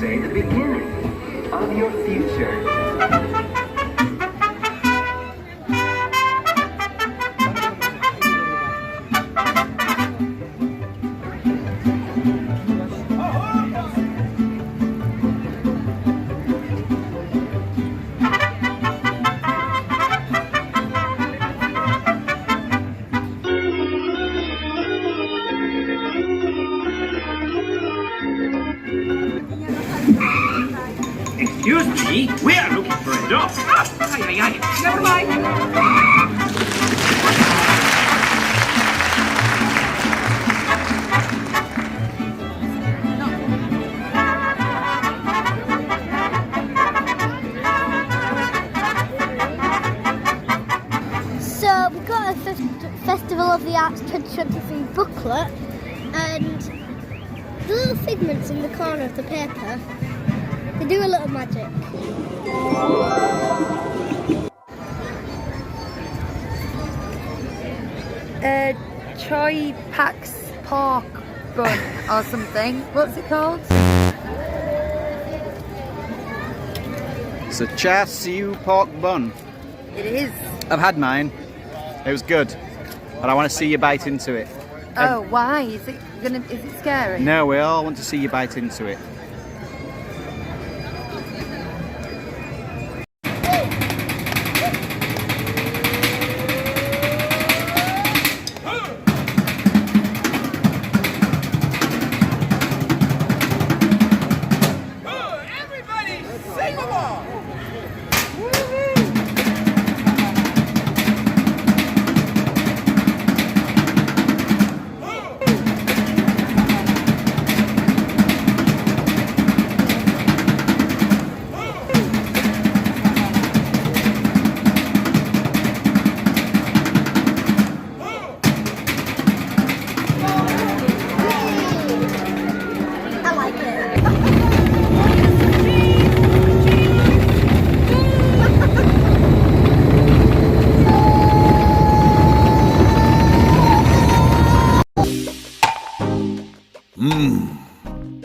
say, the beginning of your future. Excuse me, we are looking for a dog. Never mind. So we got a Festival of the Arts 2023 booklet, and the little figments in the corner of the paper, they do a little magic. Choi Pax pork bun or something. What's it called? It's a char siu pork bun. It is. I've had mine. It was good, but I want to see you bite into it. Oh, why? Is it scary? No, we all want to see you bite into it.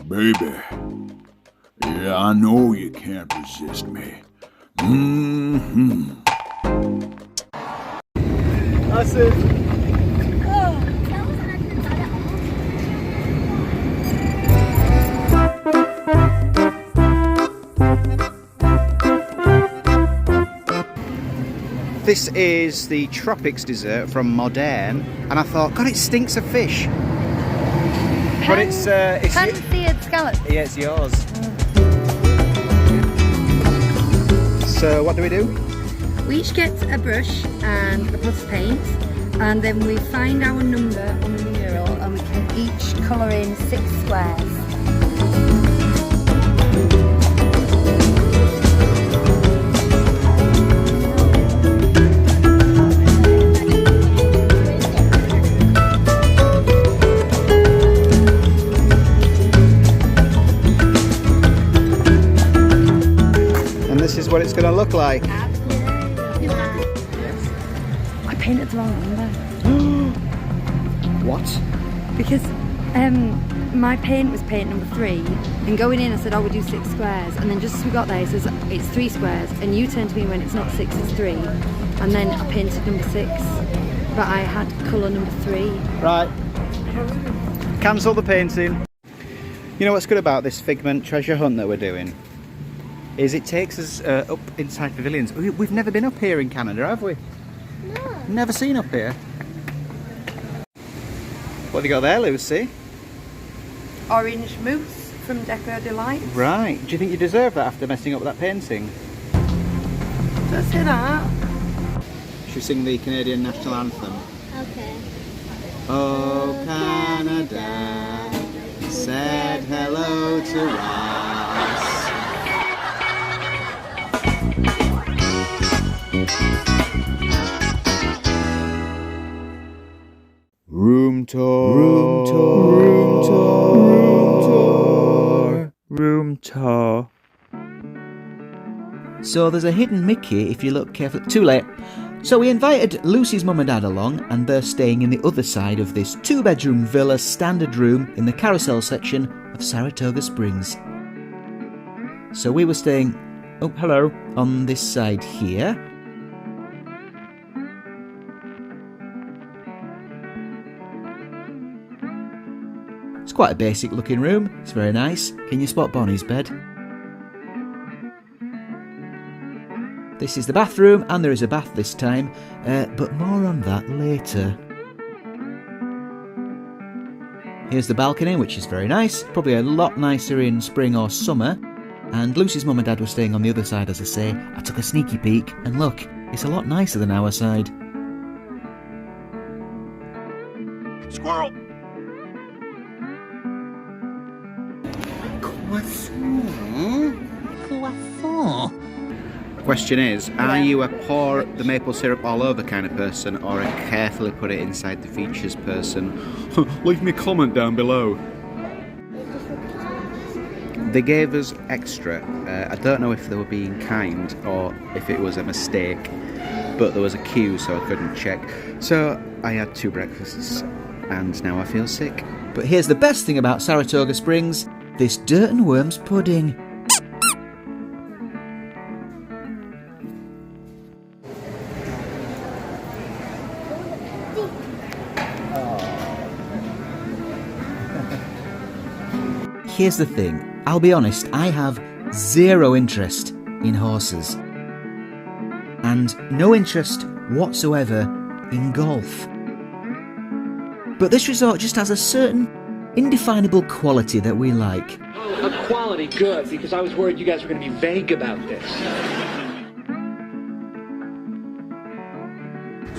Baby. Yeah, I know you can't resist me. That's it. This is the tropics dessert from Modern, and I thought, God, it stinks of fish. But it's pan-seared scallops. Yeah, it's yours. So what do we do? We each get a brush and a pot of paint, and then we find our number on the mural, and we can each colour in 6 squares. This is what it's going to look like. I painted the wrong number. What? Because my paint was paint number 3, and going in I said, oh, we'll do 6 squares, and then just as we got there it says it's 3 squares, and you turned to me and went, it's not 6, it's 3, and then I painted number 6, but I had colour number 3. Right. Cancel the painting. You know what's good about this figment treasure hunt that we're doing? Is it takes us up inside pavilions. We've never been up here in Canada, have we? No. Never seen up here. What have you got there, Lucy? Orange mousse from Deco Delight. Right. Do you think you deserve that after messing up with that painting? Don't say that. Should we sing the Canadian national anthem? Okay. Oh, Canada said hello to us. Room tour. Room tour. Room tour. Room tour. So there's a hidden Mickey if you look carefully. Too late. So we invited Lucie's mum and dad along, and they're staying in the other side of this 2-bedroom villa standard room in the carousel section of Saratoga Springs. So we were staying, oh hello, on this side here. It's quite a basic looking room, it's very nice. Can you spot Bonnie's bed? This is the bathroom, and there is a bath this time, but more on that later. Here's the balcony, which is very nice, probably a lot nicer in spring or summer. And Lucie's mum and dad were staying on the other side, as I say. I took a sneaky peek, and look, it's a lot nicer than our side. Squirrel! Question is, are you a pour the maple syrup all over kind of person, or a carefully put it inside the features person? Leave me a comment down below. They gave us extra. I don't know if they were being kind or if it was a mistake, but there was a queue so I couldn't check. So I had 2 breakfasts and now I feel sick. But here's the best thing about Saratoga Springs, this dirt and worms pudding. Here's the thing, I'll be honest, I have 0 interest in horses. And no interest whatsoever in golf. But this resort just has a certain indefinable quality that we like. A quality, good, because I was worried you guys were going to be vague about this.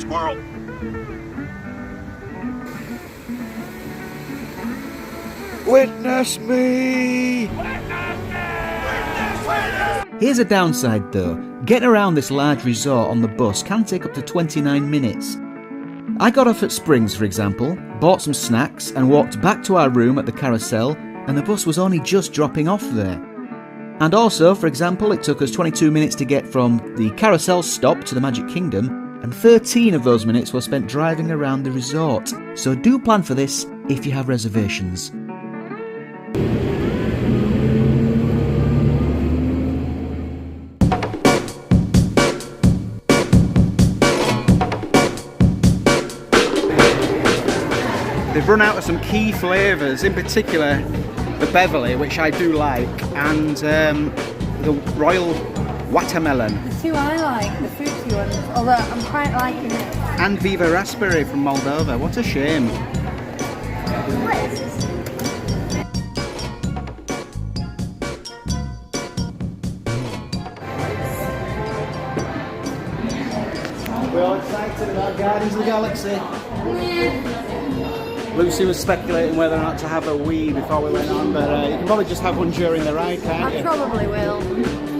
Squirrel! Witness me! Here's a downside though. Getting around this large resort on the bus can take up to 29 minutes. I got off at Springs, for example, bought some snacks and walked back to our room at the carousel, and the bus was only just dropping off there. And also, for example, it took us 22 minutes to get from the carousel stop to the Magic Kingdom, and 13 of those minutes were spent driving around the resort. So do plan for this if you have reservations. They've run out of some key flavours, in particular the Beverly, which I do like, and the Royal Watermelon. The 2 I like, the fruity ones, although I'm quite liking it. And Viva Raspberry from Moldova. What a shame. We're all excited about Guardians of the Galaxy. Yeah. Lucie was speculating whether or not to have a wee before we went on, but you can probably just have one during the ride, can't you? I probably will.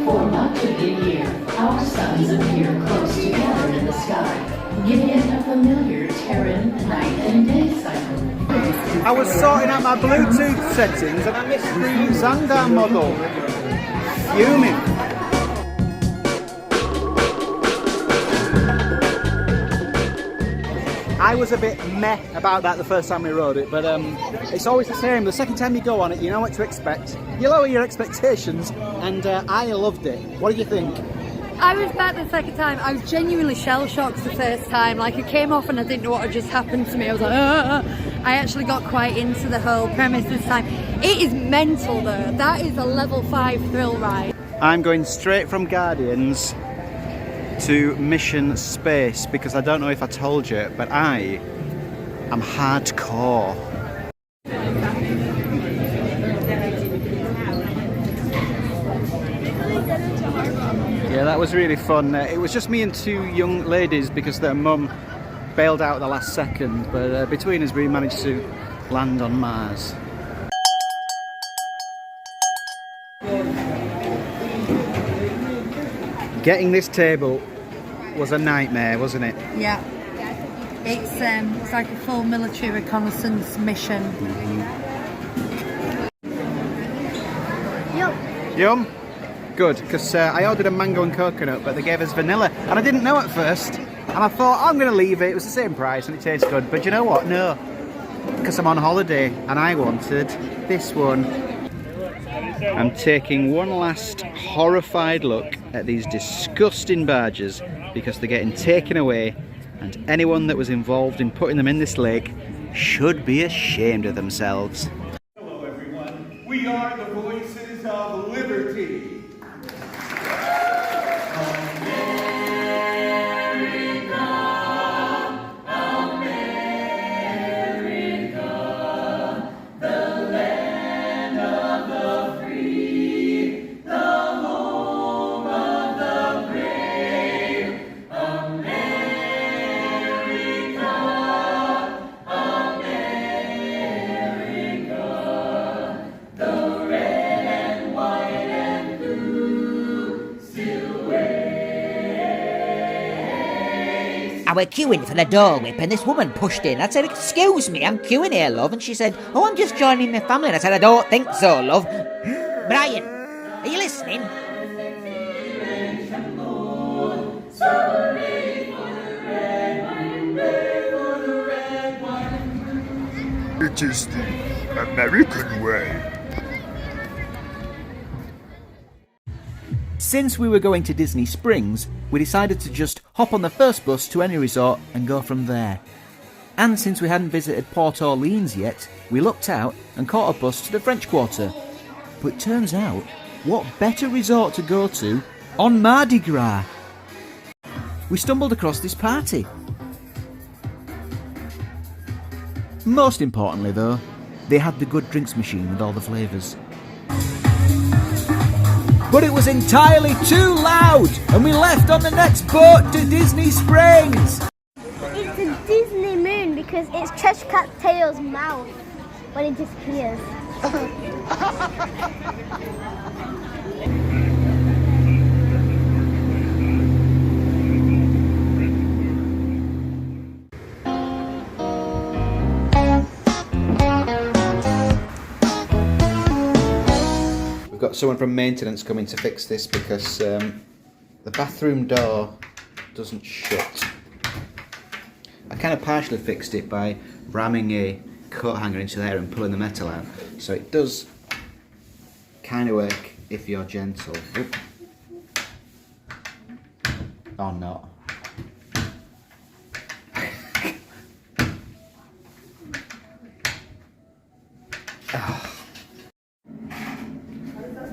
For much of the year, our suns appear close together in the sky, giving it a familiar Terran night and day cycle. I was sorting out my Bluetooth settings and I missed the Xandar model. Fuming. I was a bit meh about that the first time we rode it, but it's always the same. The second time you go on it, you know what to expect. You lower your expectations, and I loved it. What did you think? I was back the second time. I was genuinely shell-shocked the first time. Like, it came off and I didn't know what had just happened to me. I was like, ah. I actually got quite into the whole premise this time. It is mental though. That is a level 5 thrill ride. I'm going straight from Guardians to Mission Space because I don't know if I told you, but I am hardcore. Yeah, that was really fun. It was just me and 2 young ladies because their mum bailed out at the last second, but between us we managed to land on Mars. Getting this table was a nightmare, wasn't it? Yeah. It's like a full military reconnaissance mission. Yum. Yum? Good, because I ordered a mango and coconut, but they gave us vanilla, and I didn't know at first, and I thought, I'm going to leave it. It was the same price, and it tastes good, but you know what? No, because I'm on holiday, and I wanted this one. I'm taking one last horrified look at these disgusting barges because they're getting taken away, and anyone that was involved in putting them in this lake should be ashamed of themselves. Hello everyone, we are the voices of liberty. I were queuing for the Dole Whip and this woman pushed in. I said, excuse me, I'm queuing here, love. And she said, oh, I'm just joining my family. And I said, I don't think so, love. Brian, are you listening? It is the American way. Since we were going to Disney Springs, we decided to just hop on the first bus to any resort and go from there. And since we hadn't visited Port Orleans yet, we looked out and caught a bus to the French Quarter. But turns out, what better resort to go to on Mardi Gras? We stumbled across this party. Most importantly though, they had the good drinks machine with all the flavours. But it was entirely too loud, and we left on the next boat to Disney Springs. It's a Disney moon because it's Cheshire Cat Tail's mouth when it disappears. We've got someone from maintenance coming to fix this because the bathroom door doesn't shut. I kind of partially fixed it by ramming a coat hanger into there and pulling the metal out, so it does kind of work if you're gentle. Oop. Or not.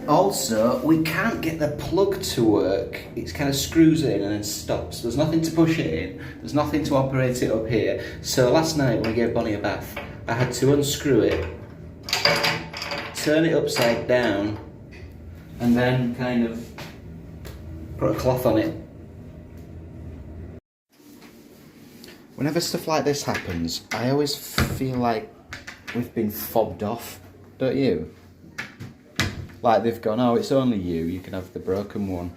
Also, we can't get the plug to work. It kind of screws in and then stops. There's nothing to push it in. There's nothing to operate it up here. So last night when we gave Bonnie a bath, I had to unscrew it, turn it upside down, and then kind of put a cloth on it. Whenever stuff like this happens, I always feel like we've been fobbed off, don't you? Like they've gone, oh, it's only you can have the broken one.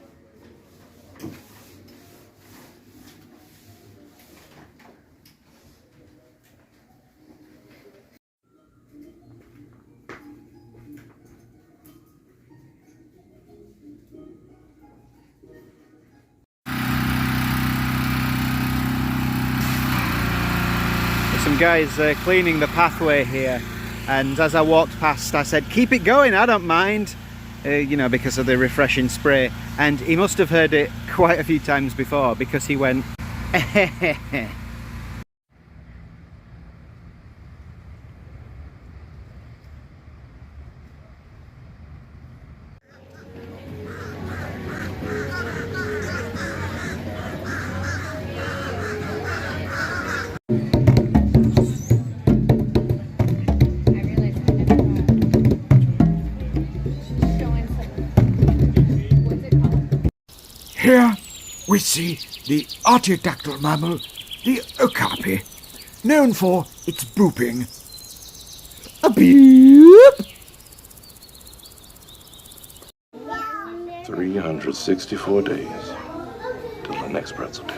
There's some guys cleaning the pathway here. And as I walked past, I said, keep it going, I don't mind, you know, because of the refreshing spray. And he must have heard it quite a few times before because he went, Here we see the artiodactyl mammal, the okapi, known for its booping. A beep! 364 days till the next pretzel day.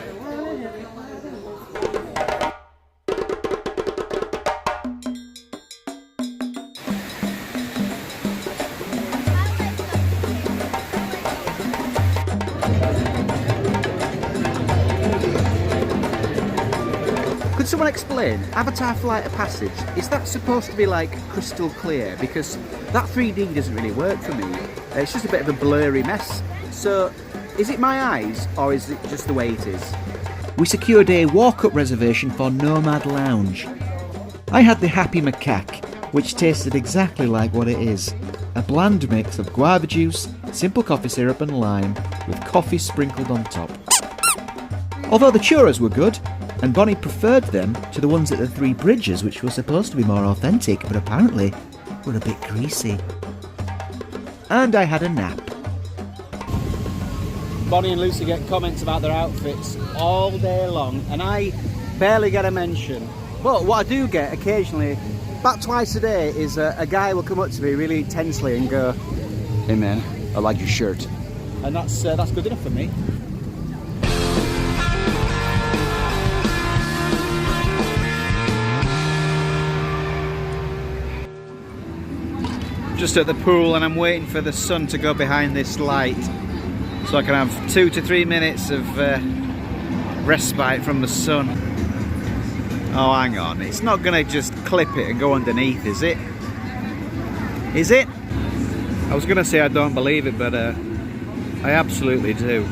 someone explain, Avatar Flight of Passage, is that supposed to be like crystal clear? Because that 3D doesn't really work for me. It's just a bit of a blurry mess. So, is it my eyes, or is it just the way it is? We secured a walk-up reservation for Nomad Lounge. I had the Happy Macaque, which tasted exactly like what it is. A bland mix of guava juice, simple coffee syrup and lime, with coffee sprinkled on top. Although the churros were good, and Bonnie preferred them to the ones at the Three Bridges, which were supposed to be more authentic, but apparently were a bit greasy. And I had a nap. Bonnie and Lucy get comments about their outfits all day long, and I barely get a mention. But what I do get occasionally, about twice a day, is a guy will come up to me really intensely and go, "Hey man, I like your shirt," and that's good enough for me. Just at the pool, and I'm waiting for the sun to go behind this light, so I can have 2 to 3 minutes of respite from the sun. Oh, hang on, it's not gonna just clip it and go underneath, is it? Is it? I was gonna say I don't believe it, but I absolutely do.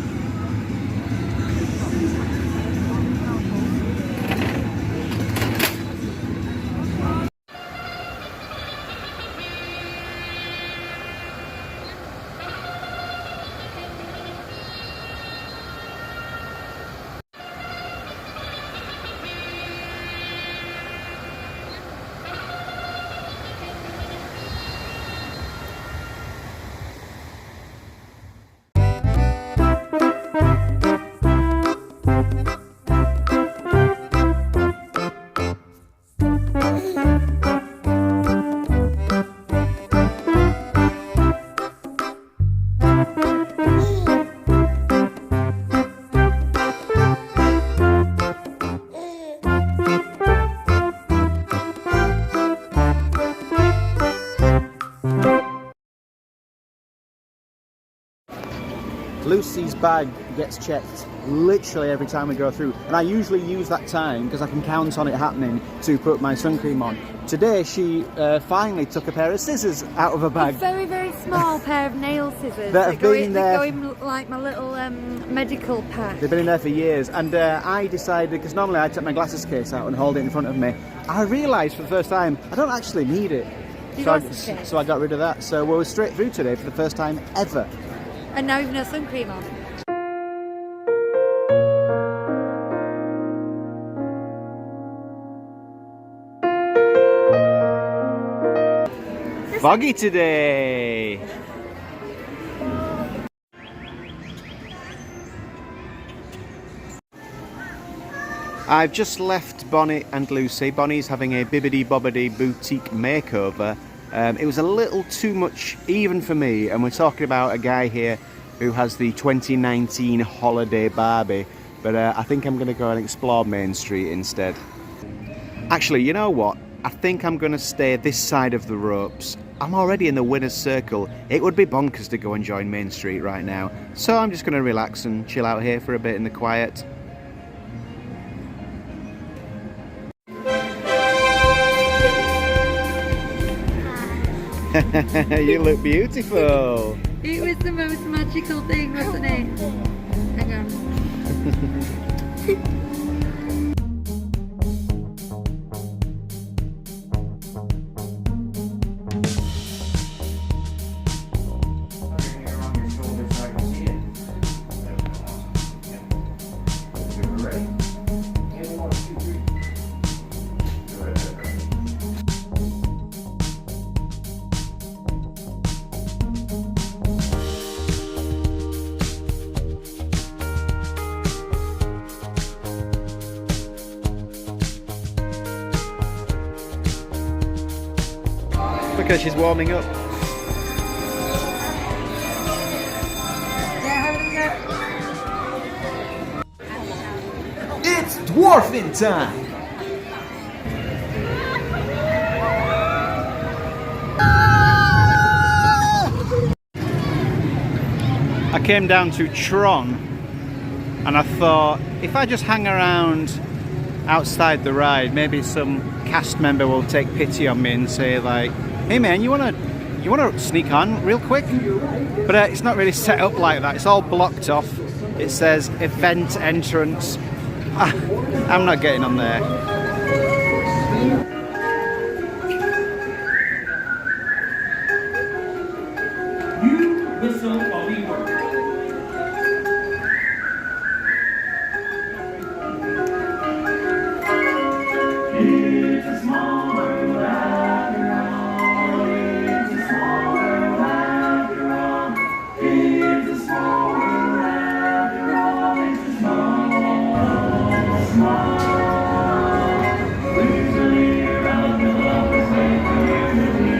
Lucie's bag gets checked literally every time we go through, and I usually use that time because I can count on it happening to put my sun cream on. Today she finally took a pair of scissors out of her bag. A very, very small pair of nail scissors that have been there. Go in like my little medical pack. They've been in there for years, and I decided, because normally I take my glasses case out and hold it in front of me, I realised for the first time I don't actually need it. So I got rid of that. So we were straight through today for the first time ever. And now you've no sun cream on. Foggy today. I've just left Bonnie and Lucy. Bonnie's having a Bibbidy Bobbidy Boutique makeover. It was a little too much even for me, and we're talking about a guy here who has the 2019 holiday Barbie, but I think I'm going to go and explore Main Street instead. Actually, you know what? I think I'm going to stay this side of the ropes. I'm already in the winner's circle. It would be bonkers to go and join Main Street right now, so I'm just going to relax and chill out here for a bit in the quiet. You look beautiful. It was the most magical thing, wasn't it? Hang on. Because she's warming up. It's dwarfing time! I came down to Tron and I thought, if I just hang around outside the ride, maybe some cast member will take pity on me and say like, hey man, you wanna sneak on real quick? But it's not really set up like that. It's all blocked off. It says event entrance. I'm not getting on there. You whistle while we work. It's a small world after all. It's a small world after all. It's a small world after all. It's a small. We're really around the love is way for unity.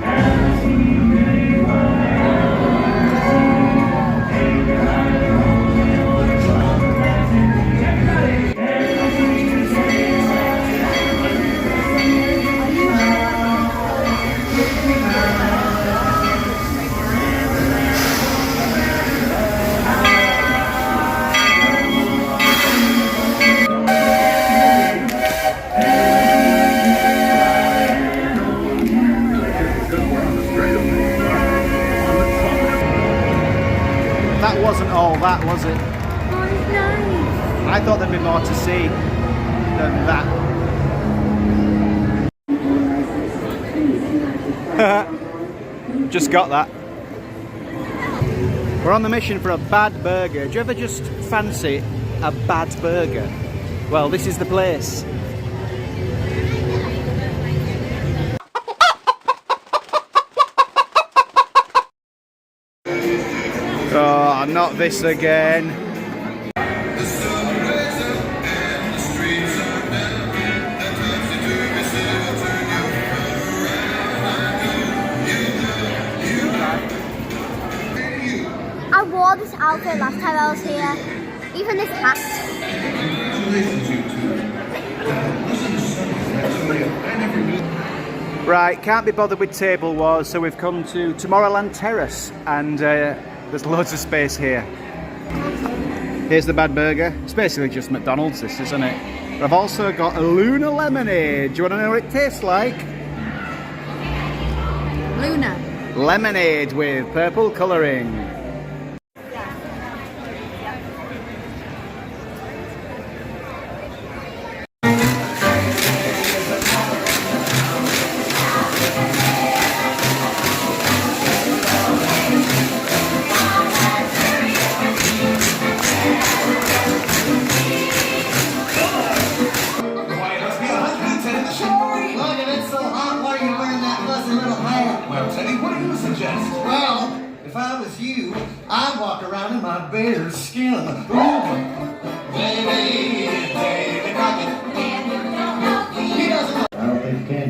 And see anyone ever see. Hey, behind the only one from back in the everybody. Everything is saying That wasn't all that, was it? Oh, it's nice. I thought there'd be more to see than that. Just got that. We're on the mission for a bad burger. Do you ever just fancy a bad burger? Well, this is the place. Oh, not this again. I wore this outfit last time I was here. Even this hat. Right, can't be bothered with table wars, so we've come to Tomorrowland Terrace, and there's loads of space here. Here's the bad burger. It's basically just McDonald's, this, isn't it? But I've also got a Luna lemonade. Do you want to know what it tastes like? Luna. Lemonade with purple colouring. I'd walk around in my bear skin. Ooh. Baby, David Crockett. He doesn't. I don't think you can.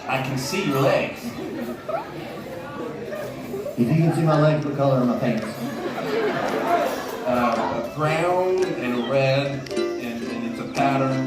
I can see your legs. If you can see my legs, what color are my pants? Brown and red, and it's a pattern.